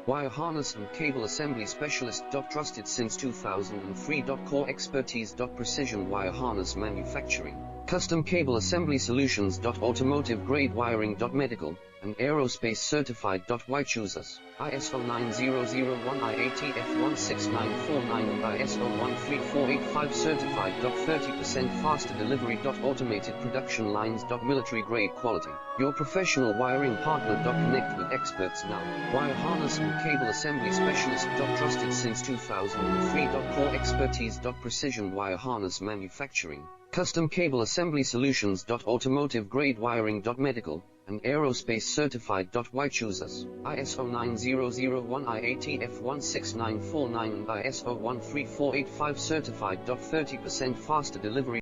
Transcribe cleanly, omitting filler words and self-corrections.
Wire harness and cable assembly specialist. Trusted since 2003. Core expertise. Precision wire harness manufacturing, custom cable assembly solutions. Automotive grade wiring. Medical and aerospace certified. Why choose us? ISO 9001 IATF 16949 and ISO 13485 certified. 30% faster delivery. Automated production lines. Military grade quality. Your professional wiring partner. Connect with experts now. Wire harness and cable assembly specialist. Trusted since 2003. Core expertise. Precision wire harness manufacturing, custom cable assembly solutions. Automotive grade wiring. Medical and aerospace certified. Why choose us? ISO 9001 IATF 16949 and ISO 13485 certified. 30% faster delivery.